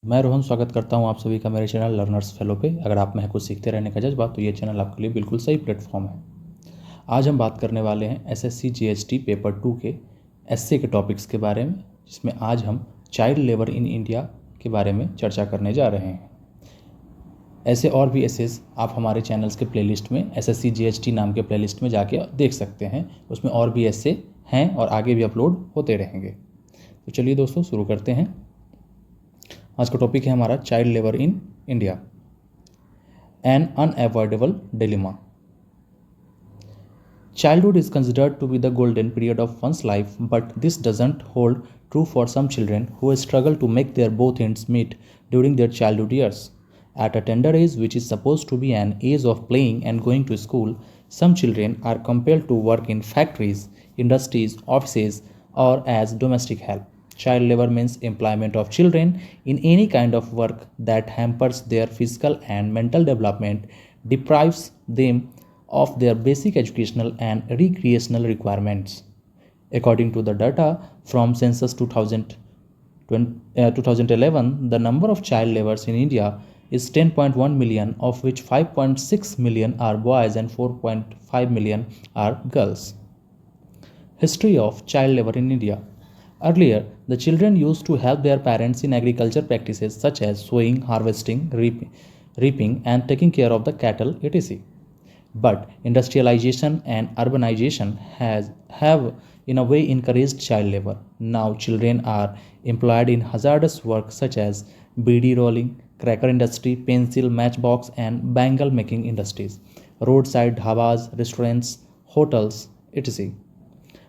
मैं रोहन स्वागत करता हूं आप सभी का मेरे चैनल लर्नर्स फेलो पे। अगर आप में कुछ सीखते रहने का जज्बा तो ये चैनल आपके लिए बिल्कुल सही प्लेटफॉर्म है। आज हम बात करने वाले हैं एसएससी जीएचटी पेपर 2 के एसए के टॉपिक्स के बारे में, जिसमें आज हम चाइल्ड लेबर इन इंडिया के बारे में चर्चा करने जा रहे हैं। ऐसे और भी एसेस आप हमारे चैनल्स के प्लेलिस्ट में एसएससी जीएचटी नाम के प्लेलिस्ट में जाके देख सकते हैं। उसमें और भी एसे हैं और आगे भी अपलोड होते रहेंगे। तो चलिए दोस्तों शुरू करते हैं। आज का टॉपिक है हमारा child labour in India, N unavoidable dilemma. Childhood is considered to be the golden period of one's life, but this doesn't hold true for some children who struggle to make their both ends meet during their childhood years. At a tender age, which is supposed to be an age of playing and going to school, some children are compelled to work in factories, industries, offices, or as domestic help. Child labor means employment of children in any kind of work that hampers their physical and mental development, deprives them of their basic educational and recreational requirements. According to the data from Census 2011, the number of child laborers in India is 10.1 million, of which 5.6 million are boys and 4.5 million are girls. History of child labor in India. Earlier, the children used to help their parents in agriculture practices such as sowing, harvesting, reaping, and taking care of the cattle, etc. But industrialization and urbanization have in a way encouraged child labor. Now children are employed in hazardous work such as beedi rolling, cracker industry, pencil, matchbox, and bangle making industries, roadside dhabas, restaurants, hotels, etc.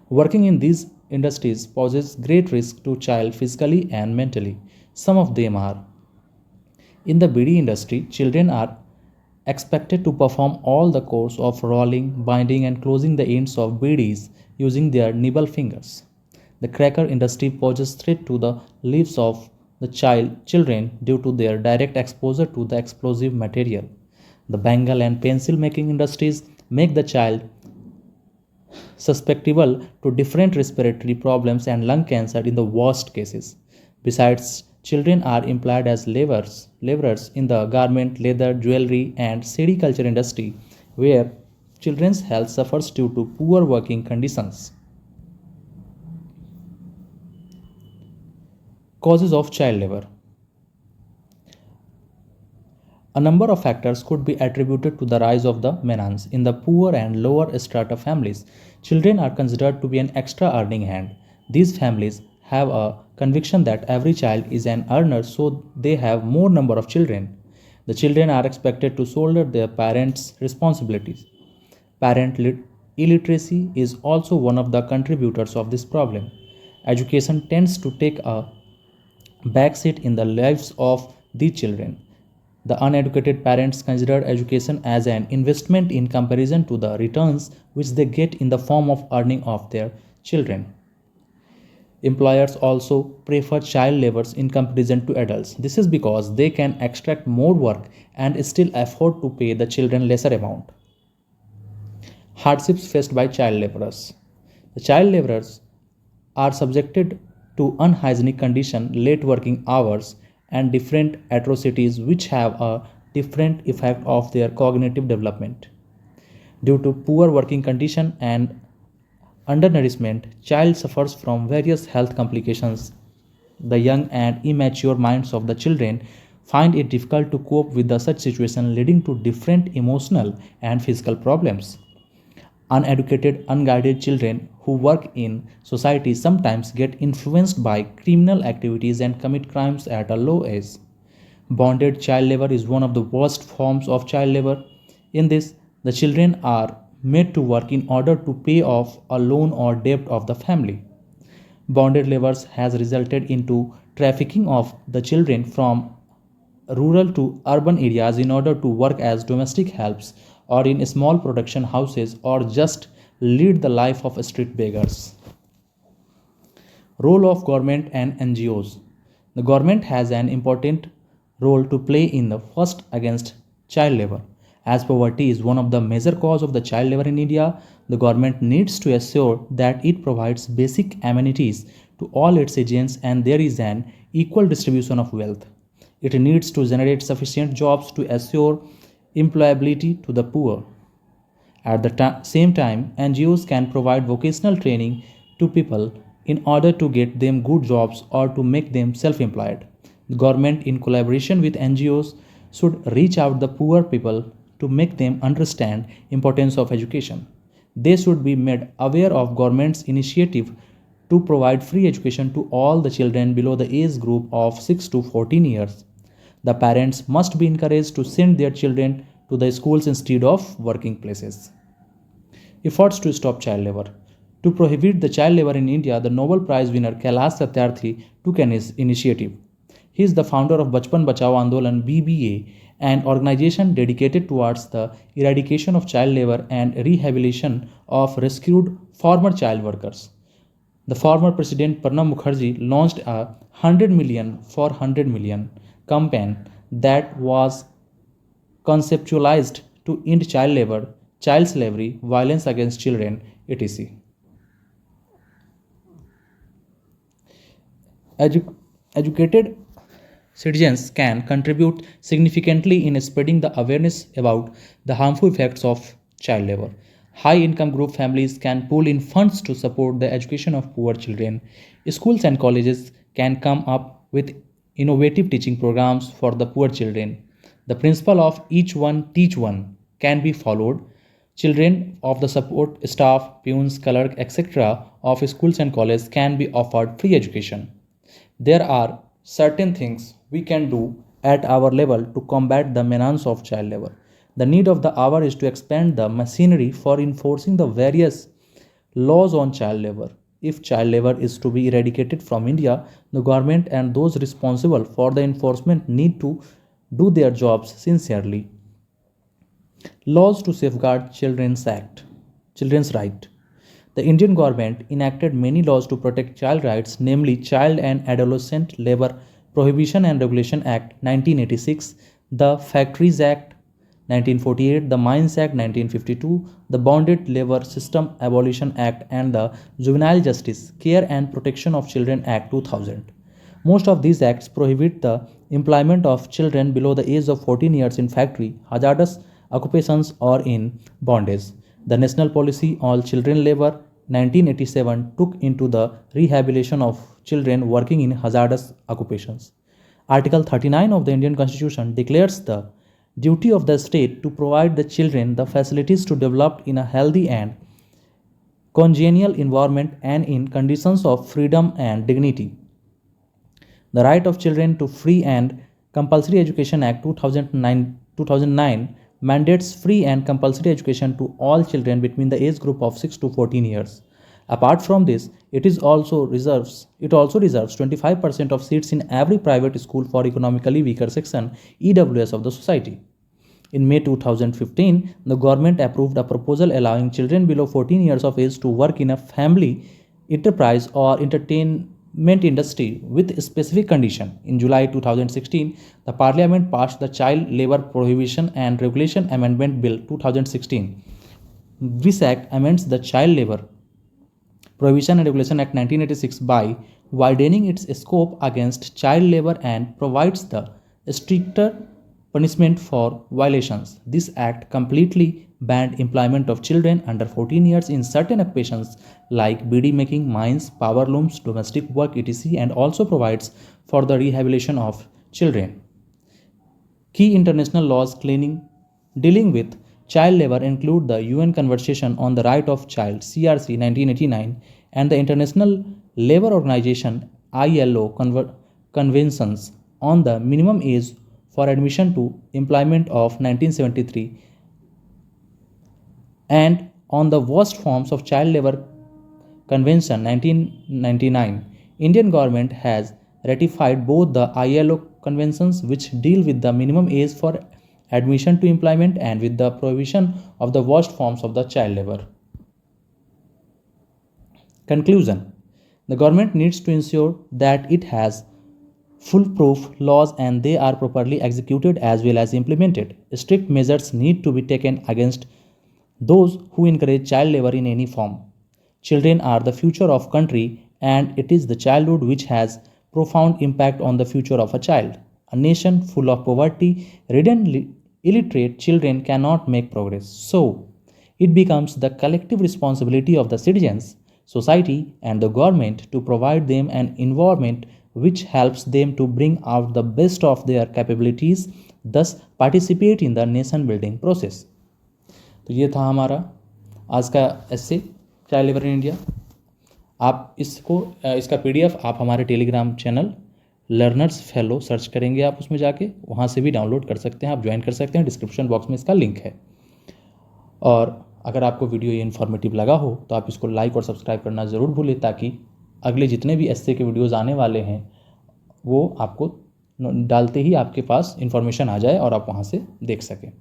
Working in these industries poses great risk to child physically and mentally. Some of them are: in the beedi industry, children are expected to perform all the course of rolling, binding, and closing the ends of beedies using their nibble fingers. The cracker industry poses threat to the lives of the children due to their direct exposure to the explosive material. The bangle and pencil making industries make the child susceptible to different respiratory problems and lung cancer in the worst cases. Besides, children are employed as laborers in the garment, leather, jewelry, and sericulture industry, where children's health suffers due to poor working conditions. Causes of child labor. A number of factors could be attributed to the rise of the menace. In the poor and lower strata families, children are considered to be an extra earning hand. These families have a conviction that every child is an earner, so they have more number of children. The children are expected to shoulder their parents' responsibilities. Parent illiteracy is also one of the contributors of this problem. Education tends to take a backseat in the lives of these children. The uneducated parents consider education as an investment in comparison to the returns which they get in the form of earning of their children. Employers also prefer child laborers in comparison to adults. This is because they can extract more work and still afford to pay the children lesser amount. Hardships faced by child laborers. The child laborers are subjected to unhygienic conditions, late working hours, and different atrocities which have a different effect of their cognitive development. Due to poor working condition and undernourishment, child suffers from various health complications. The young and immature minds of the children find it difficult to cope with such situation, leading to different emotional and physical problems. Uneducated, unguided children who work in society sometimes get influenced by criminal activities and commit crimes at a low age. Bonded child labor is one of the worst forms of child labor. In this, the children are made to work in order to pay off a loan or debt of the family. Bonded labor has resulted into trafficking of the children from rural to urban areas in order to work as domestic helps or in small production houses or just lead the life of street beggars. Role of government and NGOs. The government has an important role to play in the fight against child labor. As poverty is one of the major causes of the child labor in India, the government needs to assure that it provides basic amenities to all its citizens and there is an equal distribution of wealth. It needs to generate sufficient jobs to assure employability to the poor. At the same time, NGOs can provide vocational training to people in order to get them good jobs or to make them self-employed. The government, in collaboration with NGOs, should reach out the poor people to make them understand importance of education. They should be made aware of government's initiative to provide free education to all the children below the age group of 6 to 14 years. The parents must be encouraged to send their children to the schools instead of working places. Efforts to stop child labor. To prohibit the child labor in India, the Nobel Prize winner Kailash Satyarthi took an initiative. He is the founder of Bachpan Bachao Andolan BBA, an organization dedicated towards the eradication of child labor and rehabilitation of rescued former child workers. The former President Pranab Mukherjee launched a 100 million for 100 million campaign that was conceptualized to end child labor, child slavery, violence against children, etc. Educated citizens can contribute significantly in spreading the awareness about the harmful effects of child labor. High income group families can pool in funds to support the education of poor children. Schools and colleges can come up with innovative teaching programs for the poor children. The principle of each one teach one can be followed. Children of the support staff, peons, clerk, etc. of schools and colleges can be offered free education. There are certain things we can do at our level to combat the menace of child labor. The need of the hour is to expand the machinery for enforcing the various laws on child labor. If child labor is to be eradicated from India, the government and those responsible for the enforcement need to do their jobs sincerely. Laws to safeguard Children's Right. The Indian government enacted many laws to protect child rights, namely Child and Adolescent Labor Prohibition and Regulation Act 1986, the Factories Act 1948, the Mines Act 1952, the Bonded Labor System Abolition Act, and the Juvenile Justice, Care and Protection of Children Act 2000. Most of these acts prohibit the employment of children below the age of 14 years in factory, hazardous occupations, or in bondage. The National Policy on Children Labor 1987 took into the rehabilitation of children working in hazardous occupations. Article 39 of the Indian Constitution declares the duty of the state to provide the children the facilities to develop in a healthy and congenial environment and in conditions of freedom and dignity. The Right of Children to Free and Compulsory Education Act 2009 mandates free and compulsory education to all children between the age group of 6 to 14 years. Apart from this, it also reserves 25% of seats in every private school for economically weaker section EWS of the society. In May 2015, the government approved a proposal allowing children below 14 years of age to work in a family enterprise or entertainment industry with specific condition. In July 2016, the Parliament passed the Child Labor Prohibition and Regulation Amendment Bill 2016. This act amends the Child Labor Prohibition and Regulation Act 1986 by widening its scope against child labor and provides the stricter punishment for violations. This act completely banned employment of children under 14 years in certain occupations like beadi making, mines, power looms, domestic work, etc., and also provides for the rehabilitation of children. Key international laws dealing with child labor include the UN Convention on the Right of Child (CRC) 1989 and the International Labour Organization (ILO) conventions on the minimum age for admission to employment of 1973 and on the worst forms of child labor convention 1999. Indian government has ratified both the ILO conventions which deal with the minimum age for admission to employment and with the prohibition of the worst forms of the child labor. Conclusion. The government needs to ensure that it has foolproof laws and they are properly executed as well as implemented. Strict measures need to be taken against those who encourage child labor in any form. Children are the future of country and it is the childhood which has profound impact on the future of a child. A nation full of poverty, ridden, illiterate children cannot make progress. So, it becomes the collective responsibility of the citizens, society, and the government to provide them an environment which helps them to bring out the best of their capabilities, thus participate in the nation building process. तो ये था हमारा आज का एस्से child labour in India. आप इसका PDF आप हमारे Telegram channel learners fellow search करेंगे, आप उसमें जाके वहाँ से भी डाउनलोड कर सकते हैं, आप ज्वाइन कर सकते हैं, डिस्क्रिप्शन बॉक्स में इसका लिंक है। और अगर आपको वीडियो ये इन्फॉर्मेटिव लगा हो तो आप इसको लाइक और सब्सक्राइब करना ज़रूर भूलें, ताकि अगले जितने भी एस्से के वीडियोज़ आने वाले हैं वो आपको डालते ही आपके पास इन्फॉर्मेशन आ जाए और आप वहाँ से देख सकें।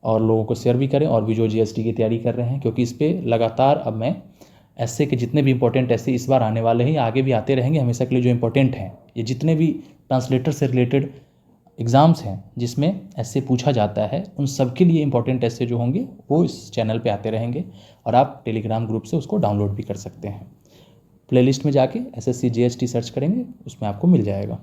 और लोगों को शेयर भी करें, और भी जो GHT की तैयारी कर रहे हैं, क्योंकि इस पर लगातार अब मैं एस्से के जितने भी इंपॉर्टेंट एस्से इस बार आने वाले हैं, आगे भी आते रहेंगे हमेशा के लिए, जो इंपॉर्टेंट हैं, ये जितने भी ट्रांसलेटर से रिलेटेड एग्ज़ाम्स हैं जिसमें एस्से पूछा जाता है, उन सब के लिए इंपॉर्टेंट एस्से जो होंगे वो इस चैनल पे आते रहेंगे, और आप टेलीग्राम ग्रुप से उसको डाउनलोड भी कर सकते हैं। प्लेलिस्ट में जाके SSC JHT सर्च करेंगे, उसमें आपको मिल जाएगा।